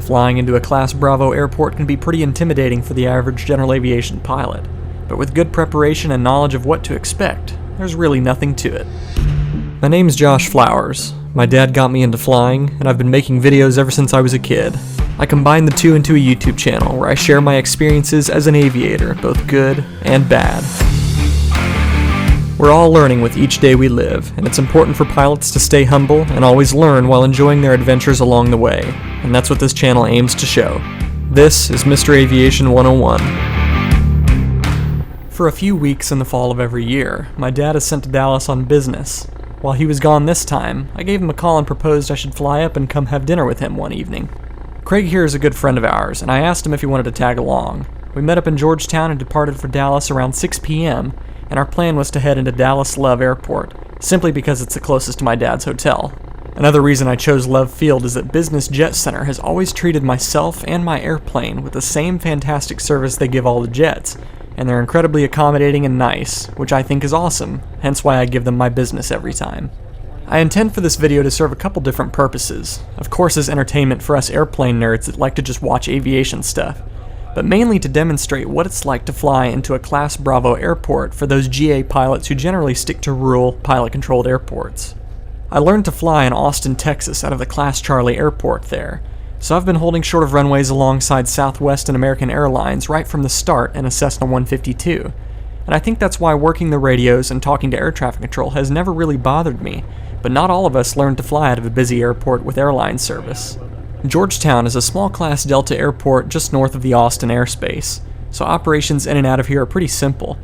Flying into a Class Bravo airport can be pretty intimidating for the average general aviation pilot, but with good preparation and knowledge of what to expect, there's really nothing to it. My name's Josh Flowers. My dad got me into flying, and I've been making videos ever since I was a kid. I combine the two into a YouTube channel where I share my experiences as an aviator, both good and bad. We're all learning with each day we live, and it's important for pilots to stay humble and always learn while enjoying their adventures along the way, and that's what this channel aims to show. This is Mr. Aviation 101. For a few weeks in the fall of every year, my dad is sent to Dallas on business. While he was gone this time, I gave him a call and proposed I should fly up and come have dinner with him one evening. Craig here is a good friend of ours, and I asked him if he wanted to tag along. We met up in Georgetown and departed for Dallas around 6 p.m., and our plan was to head into Dallas Love Airport, simply because it's the closest to my dad's hotel. Another reason I chose Love Field is that Business Jet Center has always treated myself and my airplane with the same fantastic service they give all the jets, and they're incredibly accommodating and nice, which I think is awesome, hence why I give them my business every time. I intend for this video to serve a couple different purposes, of course as entertainment for us airplane nerds that like to just watch aviation stuff, but mainly to demonstrate what it's like to fly into a Class Bravo airport for those GA pilots who generally stick to rural, pilot-controlled airports. I learned to fly in Austin, Texas out of the Class Charlie airport there, so I've been holding short of runways alongside Southwest and American Airlines right from the start in a Cessna 152, and I think that's why working the radios and talking to air traffic control has never really bothered me, but not all of us learned to fly out of a busy airport with airline service. Georgetown is a small Class Delta airport just north of the Austin airspace, so operations in and out of here are pretty simple.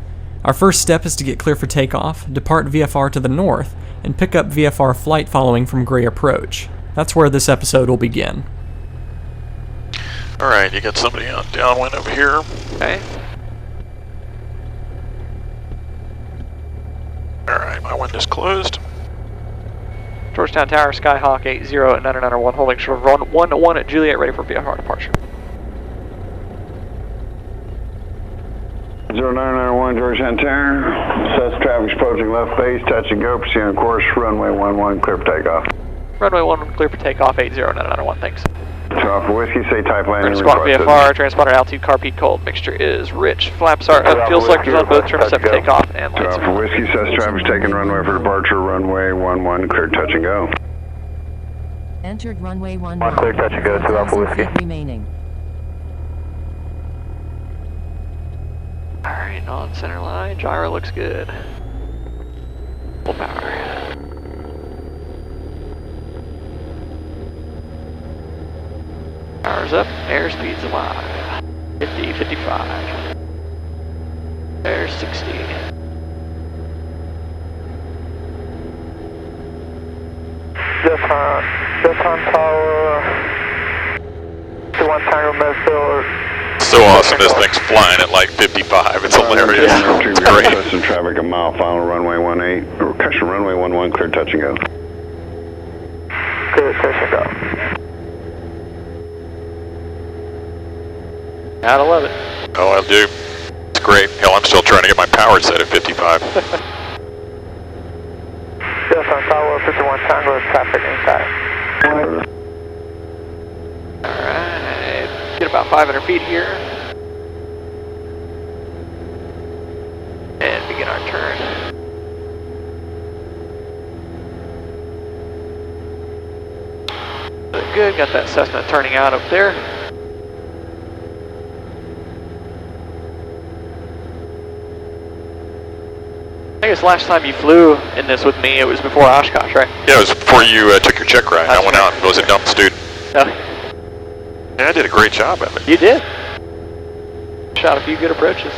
Our first step is to get clear for takeoff, depart VFR to the north, and pick up VFR flight following from Gray Approach. That's where this episode will begin. Alright, you got somebody on downwind over here. Okay. Alright, my wind is closed. Georgetown Tower, Skyhawk 80 at 991, holding short of run 101 at Juliet, ready for VFR departure. 0991 Georgetown Tower, Cessna traffic approaching left base, touch and go, proceed on course, runway 11, clear for takeoff. Runway 11, clear for takeoff, 80 at 991, thanks. Alpha Whiskey, say type landing Squawk requested. VFR, transponder altitude, carpeat cold, mixture is rich, flaps are up, fuel selectors on both, trim set for takeoff, and lights. Alpha Whiskey, Cessna traffic's taking runway for departure, runway 11, clear touch and go. Entered runway 11. One clear touch and go to Alpha Whiskey. Remaining. Alright, on center line, gyro looks good. Full power. Power's up, airspeed's alive. 50, 55. Air 60. Just Tower. 21 Tango Medfield. So awesome, this thing's flying at like 55. It's hilarious. It's great. Custom traffic a mile, final runway 18, or custom runway 11, clear touch and go. Clear touch and go. Gotta love it. Oh, I do. It's great. Hell, I'm still trying to get my power set at 55. Just on Tower, 51 Tango, traffic inside. Alright, get about 500 feet here. And begin our turn. Good, got that Cessna turning out up there. I guess last time you flew in this with me, it was before Oshkosh, right? Yeah, it was before you took your check ride. I went out and was a dumb student. Oh. Yeah, I did a great job of it. You did. Shot a few good approaches.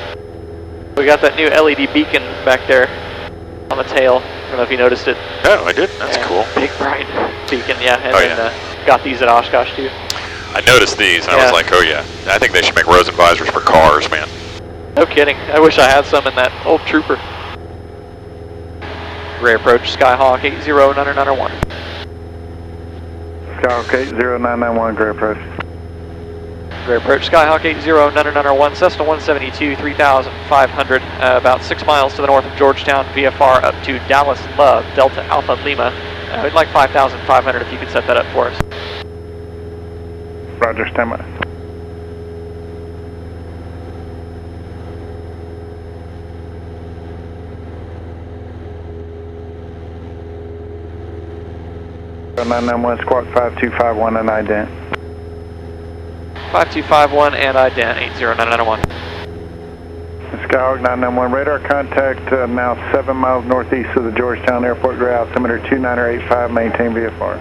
We got that new LED beacon back there on the tail. I don't know if you noticed it. Oh, I did? That's cool. Big bright beacon, yeah. And Oh, then got these at Oshkosh too. I noticed these and I was like, oh yeah. I think they should make Rosen visors for cars, man. No kidding. I wish I had some in that old Trooper. Gray Approach, Skyhawk 80991. Skyhawk 80991, Gray Approach. Gray Approach, Skyhawk 80991, Cessna 172, 3,500, about 6 miles to the north of Georgetown, VFR up to Dallas Love, Delta Alpha Lima. We'd like 5,500 if you could set that up for us. Roger, stand by. Go 991, squawk 5251 and ident. 5251 and ident 80991. Skyhawk 991, radar contact now 7 miles northeast of the Georgetown Airport Gray altimeter 2985, maintain VFR.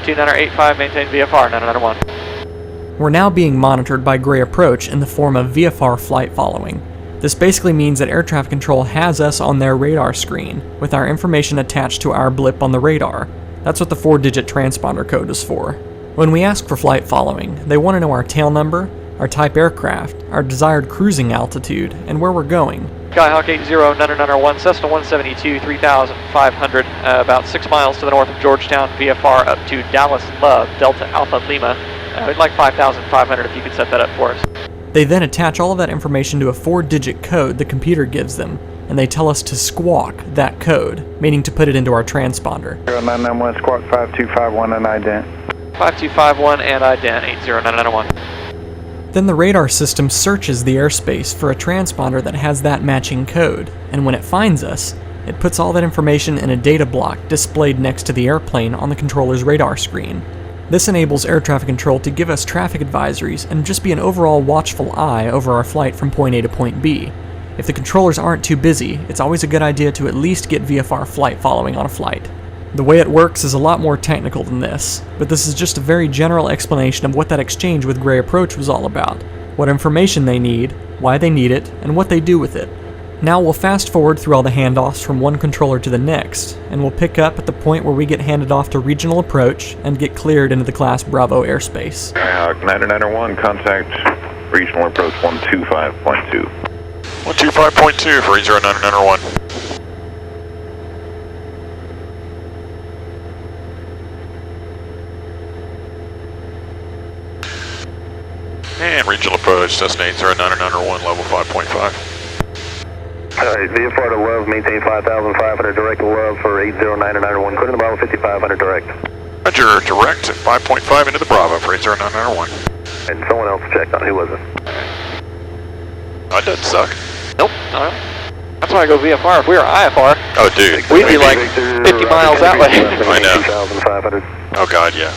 2985, maintain VFR 991. We're now being monitored by Gray Approach in the form of VFR flight following. This basically means that air traffic control has us on their radar screen, with our information attached to our blip on the radar. That's what the 4-digit transponder code is for. When we ask for flight following, they want to know our tail number, our type aircraft, our desired cruising altitude, and where we're going. Skyhawk 80991, Cessna 172, 3,500, about 6 miles to the north of Georgetown, VFR up to Dallas Love, Delta Alpha Lima. We'd like 5,500 if you could set that up for us. They then attach all of that information to a 4-digit code the computer gives them, and they tell us to squawk that code, meaning to put it into our transponder. 991, squawk 5251 and ident. 5251 and ident 80991. Then the radar system searches the airspace for a transponder that has that matching code, and when it finds us, it puts all that information in a data block displayed next to the airplane on the controller's radar screen. This enables air traffic control to give us traffic advisories and just be an overall watchful eye over our flight from point A to point B. If the controllers aren't too busy, it's always a good idea to at least get VFR flight following on a flight. The way it works is a lot more technical than this, but this is just a very general explanation of what that exchange with Gray Approach was all about, what information they need, why they need it, and what they do with it. Now we'll fast forward through all the handoffs from one controller to the next, and we'll pick up at the point where we get handed off to Regional Approach and get cleared into the Class Bravo airspace. Skyhawk 991, contact Regional Approach 125.2. 125.2 for 80991. And Regional Approach, Cessna 80991, level 5.5. Alright, VFR to Love, maintain 5,500 direct to Love for 80991, clear to the Bravo 5500 direct. Roger, direct at 5.5 into the Bravo for 80991. And someone else checked on, who was it? That doesn't suck. Nope, no. That's why I go VFR. If we were IFR, Oh, dude. we'd be like 50 miles that way. I know. 2,500. Oh, God, yeah.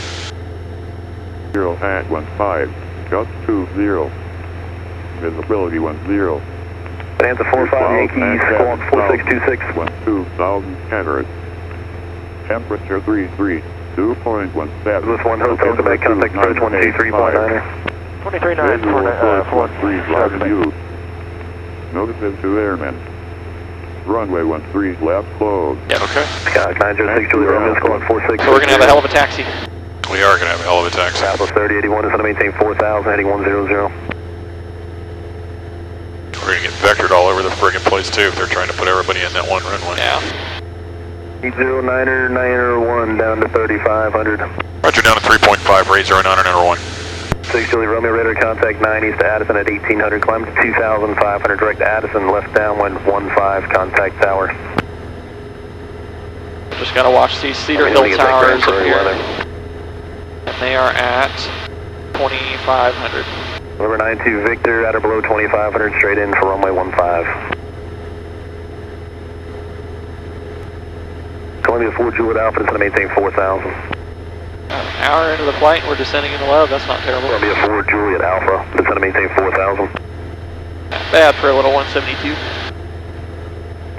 0 at 15, just 20. Visibility 10. Answer 45 Yankees, squawk 4626. 12,000 Canterbury. Temperature 33, 2.17. This one Hotel Quebec, contact approach 123.9er. 239 for 13, notices to airmen. Runway 13 left closed. Yeah, Okay. Skyhawk 906 Julie Romeo, squawk 46. So we're going to have a hell of a taxi. We are going to have a hell of a taxi. Atlas 3081 is going to maintain 4,000, heading 100. We're going to get vectored all over the friggin' place, too, if they're trying to put everybody in that one runway. Yeah. 80991 down to 3,500. Roger, down to 3.5 for 80991. 6 Julie Romeo, radar contact 9 east to Addison at 1800, climb to 2,500, direct to Addison, left downwind 15, contact tower. Just got to watch these Cedar Hill towers up here. And they are at 2,500. Number 92 Victor, at or below 2,500, straight in for runway 15. Columbia 4 Juliet Alpha is going to maintain 4,000. An hour into the flight, we're descending into low. That's not terrible. Columbia 4 Juliet Alpha is going to maintain 4,000. Not bad for a little 172.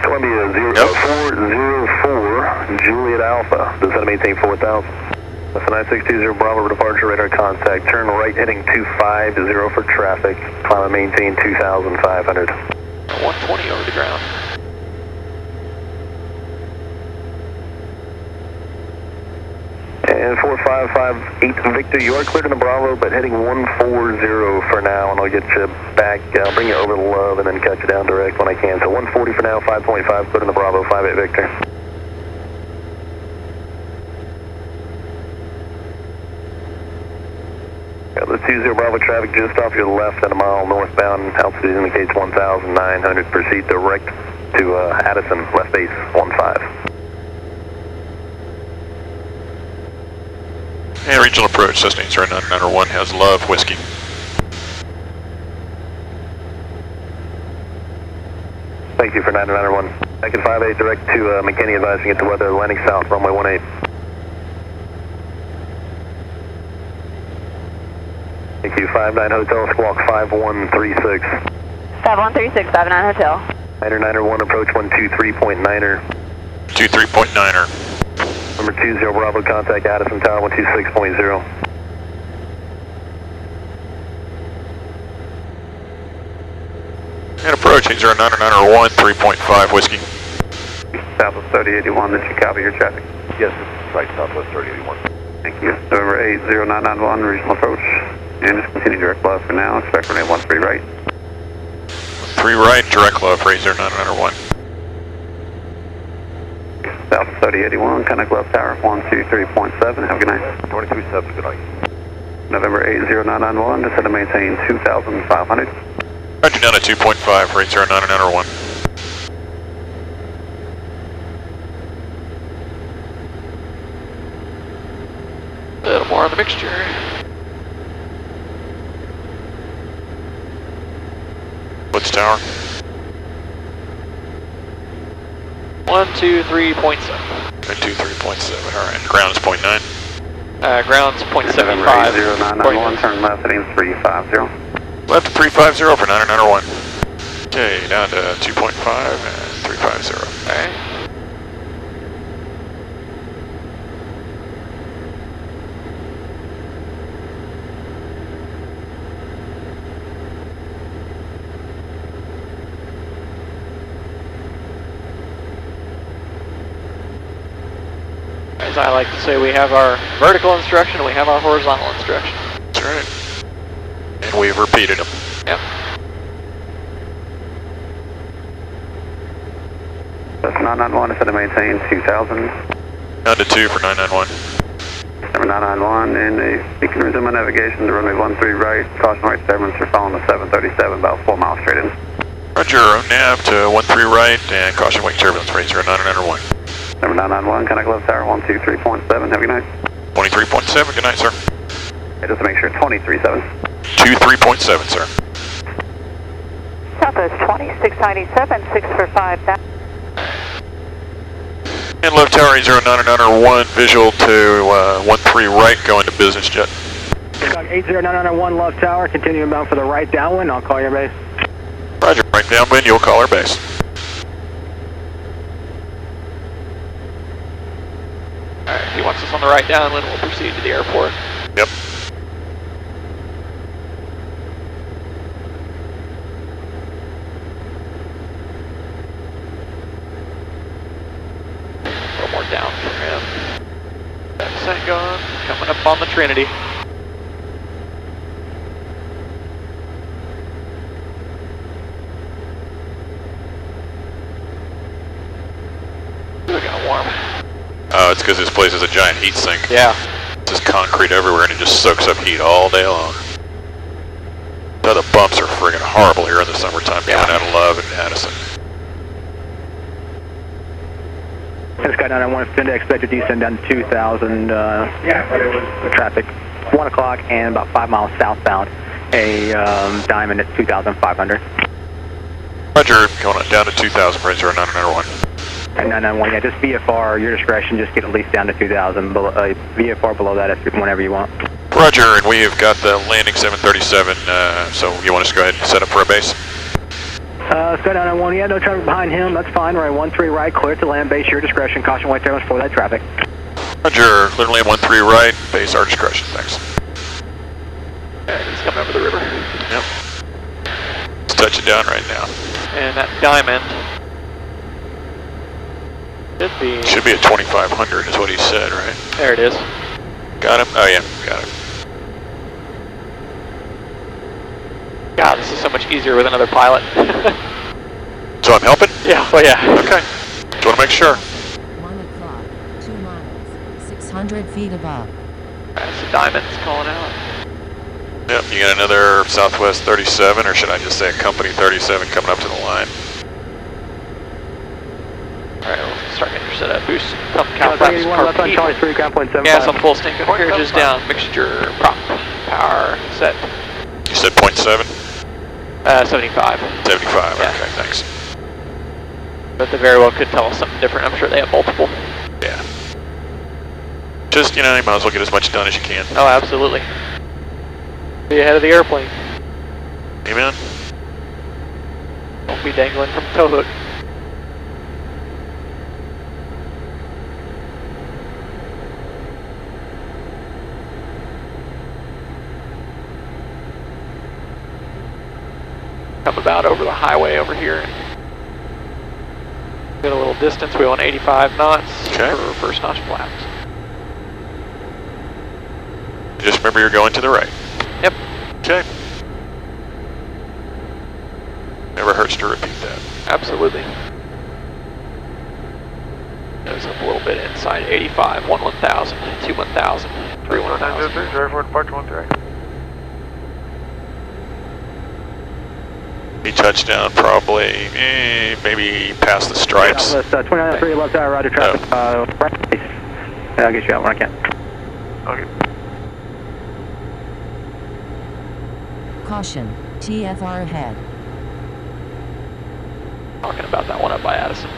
Columbia 404 Juliet Alpha is going to maintain 4,000. That's a 9620 Bravo departure, radar contact. Turn right heading 250 for traffic. Climb and maintain 2,500. 120 over the ground. And 4558 Victor, you are cleared in the Bravo, but heading 140 for now, and I'll get you back. I'll bring you over to Love and then cut you down direct when I can. So 140 for now, 5.5 cleared in the Bravo, 58 Victor. The 20 Bravo traffic just off your left at a mile northbound. Altitude indicates 1,900. Proceed direct to Addison, left base 15. And regional approach, Cessna 991 has Love Whiskey. Thank you for 991. Second 58 direct to McKinney advising it to weather landing south, runway 18. Thank you, 59 Hotel, squawk 5136. 5136, 59 Hotel. 991, approach 123.9er. 23.9er. Number 20 Bravo, contact Addison Tower 126.0. And approach 991, 3.5 Whiskey. Southwest 3081, did you copy your traffic? Yes, it's right, Southwest 3081. Thank you. November 80991, regional approach. And just continue direct left for now. Expect runway 13 right. 3 right, direct love for 991. Southwest 3081, connect left tower 123.7. Have a good night. 227, good night. November 80991, descend to maintain 2,500. Roger, down at 2.5 for 991. A little more on the mixture. Woods Tower. 123.7. 123.7, alright. Ground is 0.9. Ground's November 0.75. 80991, turn left heading 350. Left to 350 for 991. Okay, down to 2.5 and 350. Okay. As I like to say, we have our vertical instruction and we have our horizontal instruction. That's right. And we've repeated them. Yep. That's 991, instead of maintain 2,000. Down to 2 for 991. Number 991, and you can resume my navigation to runway 13 right. Caution right turbulence, you're following the 737, about 4 miles straight in. Roger, nav to 13 right and caution wake turbulence for 991. Number 991, connect left tower 123.7. Have a good night. 23.7, good night, sir. Hey, just to make sure, 23.7. 23.7, sir. Southwest 2697, 6 for 5. And left tower 991, visual to 13 right, going to business jet. 80991 left tower, continuing bound for the right downwind, I'll call your base. Roger, right downwind, you'll call our base. Alright, if he wants us on the right downwind, we'll proceed to the airport. Yep. A little more down for him. That's gone. Coming up on the Trinity. Ooh, it got warm. Oh, it's because this place is a giant heat sink. Yeah. There's concrete everywhere and it just soaks up heat all day long. So the bumps are friggin' horrible here in the summertime, Yeah. going out of Love and Addison. Sky 991, Finda, expected descend down to 2,000 traffic. 1 o'clock and about 5 miles southbound. A diamond at 2,500. Roger, going on down to 2,000 for 991. And 991, yeah, just VFR, your discretion, just get at least down to 2,000. VFR below that if whenever you want. Roger, and we have got the landing 737, so you want us to go ahead and set up for a base? Sky 991, yeah, no traffic behind him, that's fine. Right, 13 right, clear to land base, your discretion. Caution white turbulence for that traffic. Roger, literally 13 right, base our discretion, thanks. And he's coming over the river. Yep. Let's touch it down right now. And that diamond should be at 2,500 is what he said, right? There it is. Got him? Oh yeah, got him. God, this is so much easier with another pilot. So I'm helping? Yeah, well yeah. Okay. Just want to make sure. 1 o'clock, 2 miles, 600 feet above. That's the diamond's calling out. Yep, you got another Southwest 37, or should I just say a Company 37 coming up to the line? Alright, we'll start getting your setup. boost, pump count flaps, 81 carb left on heat. Charlie 3, ground point 75. Gas on full stink, carriage is down, mixture, prop, power, set. You said 0.7? 75. 75, Yeah. okay, thanks. But they very well could tell us something different. I'm sure they have multiple. Yeah. Just, you know, you might as well get as much done as you can. Oh, absolutely. Be ahead of the airplane. Amen. Don't be dangling from the tow hook. Come about over the highway over here. Get a little distance. We want 85 knots Okay. for first notch flaps. Just remember you're going to the right. Yep. Okay. Never hurts to repeat that. Absolutely. Goes up a little bit inside 85, 1 1000, 2 1000, 3 1000. Drive forward, departure 13. He touchdown probably, maybe past the stripes. Southwest 2903 left tower, roger traffic. Right base. I'll get you out when I can. Okay. Caution, TFR ahead. Talking about that one up by Addison.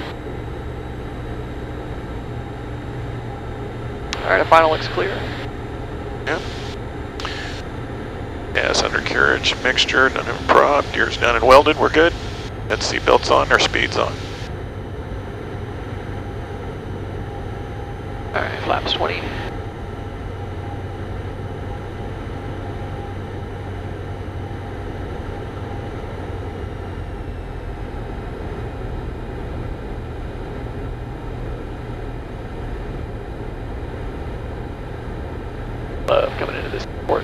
Alright, a final looks clear. Yeah. Gas undercarriage mixture, none of prop, gears down and welded, we're good. Got seat belts on, our speed's on. Alright, flaps 20. Love coming into this port.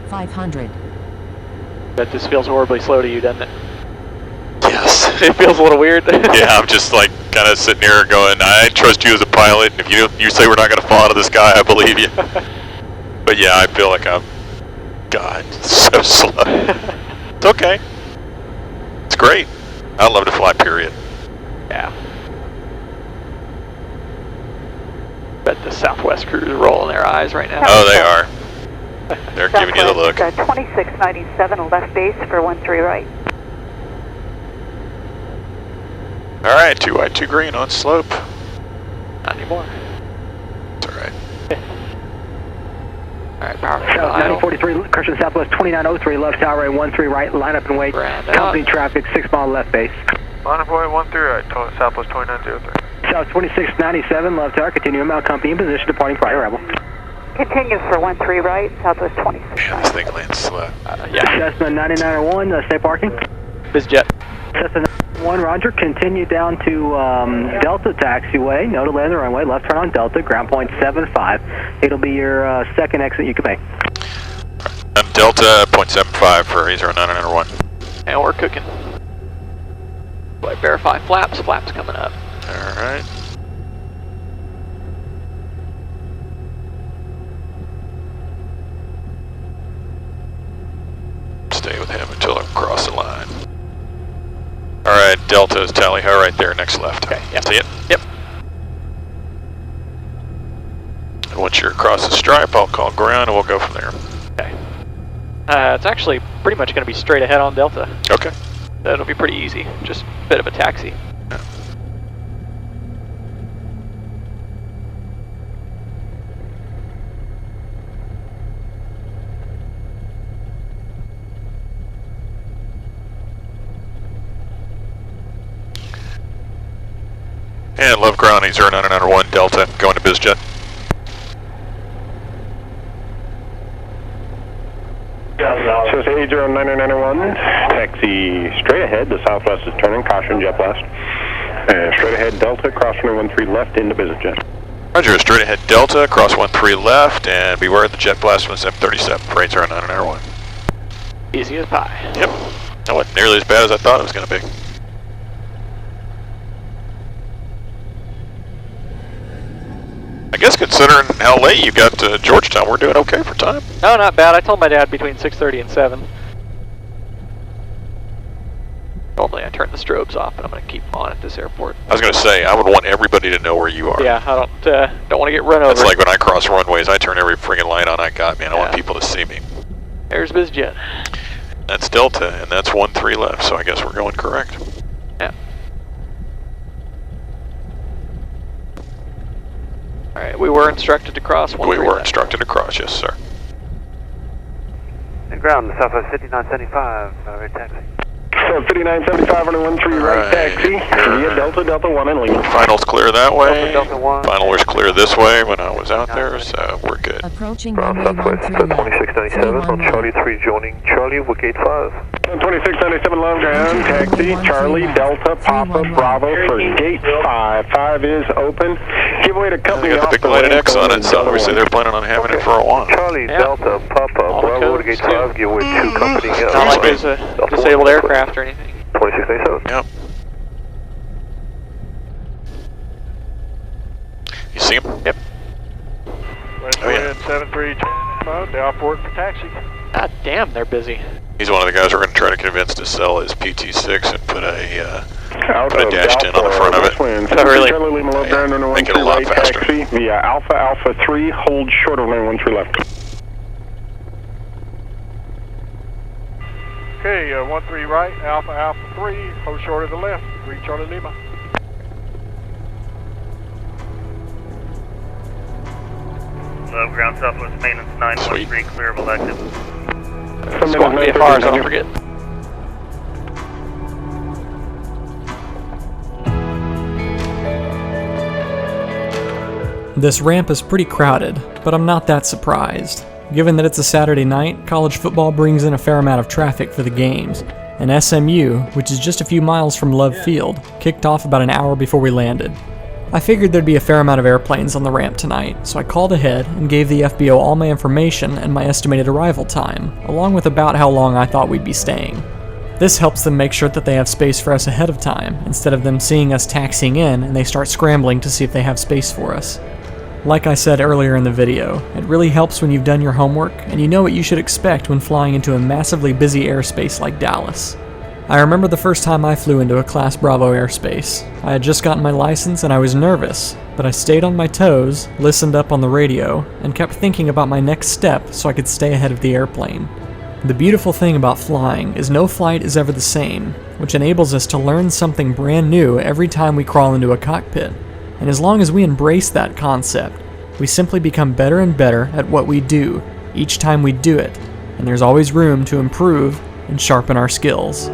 $500. Bet this feels horribly slow to you, doesn't it? Yes. It feels a little weird. Yeah, I'm just like kind of sitting here going, I trust you as a pilot, and if you say we're not going to fall out of the sky, I believe you. But yeah, I feel like I'm, God, so slow. It's okay. It's great. I love to fly, period. Yeah. Bet the Southwest crews are rolling their eyes right now. Oh, they are. They're giving you the look. 2697 left base for 13 right. All right, 2 white, 2 green on slope. Not anymore. It's all right. Alright, power. 9043, correction, Southwest 2903 left tower, 13 right, line up and wait. Ground Company out. traffic, 6 mile left base. Line up away 13 right, Southwest 2903. South 2697 left tower, continue amount, company in position, departing prior arrival. Continue for 13 right, Southwest 26. Man, this thing lands slow. Yeah. Cessna 9901, stay parking. BizJet. Cessna 1, roger, continue down to Delta taxiway, no delay on the runway, left turn on Delta, ground point 75. It'll be your second exit you can make. I'm Delta 0.75 for A0991. And we're cooking. Like verify flaps coming up. All right. Stay with him until I cross the line. All right, Delta's tally ho right there, next left. Okay, yep. See it? Yep. And once you're across the stripe, I'll call ground and we'll go from there. Okay. It's actually pretty much going to be straight ahead on Delta. Okay. That'll be pretty easy. Just a bit of a taxi. Yeah. And love ground, 0991 Delta, going to BizJet. So it's 809991, taxi straight ahead, the Southwest is turning, caution jet blast. Straight ahead Delta, cross runway 13 left into BizJet. Roger, straight ahead Delta, cross 13 left, and beware of the jet blast from the 737 for 809991. Easy as pie. Yep. That wasn't nearly as bad as I thought it was going to be. I guess considering how late you got to Georgetown, we're doing okay for time. No, not bad. I told my dad between 6:30 and 7. Normally I turn the strobes off, but I'm going to keep them on at this airport. I was going to say, I would want everybody to know where you are. Yeah, I don't want to get run over. It's like when I cross runways, I turn every friggin' light on I got, man. I want people to see me. There's BizJet. That's Delta, and that's 13 left, so I guess we're going correct. Yeah. Alright, we were instructed to cross 13 We were left. instructed to cross, yes, sir. And ground, Southwest 5975, right taxi. So 5975 on a 13 right taxi, via Delta 1 and Lima. Finals clear that way. Delta 1. Final was clear this way when I was out there, so we're good. Approaching Ground runway Southwest 13 left. 2697 on Charlie 3 joining Charlie with gate 5. 2697 love ground, taxi, Charlie, Delta, Papa, Bravo for gate 5. 5 is open. Give away to company They got off the big the lighted ramp X on going it, so obviously they're planning on having it for a while. Charlie, Delta, Papa, Bravo to gate 5, give away to company. It's not like there's a disabled aircraft or anything. 2697. Yep. You see him? Yep. Oh, yeah. 7325, the off-board for taxi. God damn, they're busy. He's one of the guys we're going to try to convince to sell his PT6 and put a dash 10 on the front of it. Oh, really? Charlie, Lima, love ground, on a Make it a 13 lot right faster. taxi, via Alpha 3, hold short of runway 13 left. Okay, 13 right, Alpha 3, hold short of the left, 3 Charlie Lima. Love ground Southwest maintenance 913, clear of elective. Squawk VFRs, don't forget. This ramp is pretty crowded, but I'm not that surprised. Given that it's a Saturday night, college football brings in a fair amount of traffic for the games, and SMU, which is just a few miles from Love Field, kicked off about an hour before we landed. I figured there'd be a fair amount of airplanes on the ramp tonight, so I called ahead and gave the FBO all my information and my estimated arrival time, along with about how long I thought we'd be staying. This helps them make sure that they have space for us ahead of time, instead of them seeing us taxiing in and they start scrambling to see if they have space for us. Like I said earlier in the video, it really helps when you've done your homework and you know what you should expect when flying into a massively busy airspace like Dallas. I remember the first time I flew into a Class Bravo airspace. I had just gotten my license and I was nervous, but I stayed on my toes, listened up on the radio, and kept thinking about my next step so I could stay ahead of the airplane. The beautiful thing about flying is no flight is ever the same, which enables us to learn something brand new every time we crawl into a cockpit. And as long as we embrace that concept, we simply become better and better at what we do each time we do it, and there's always room to improve and sharpen our skills.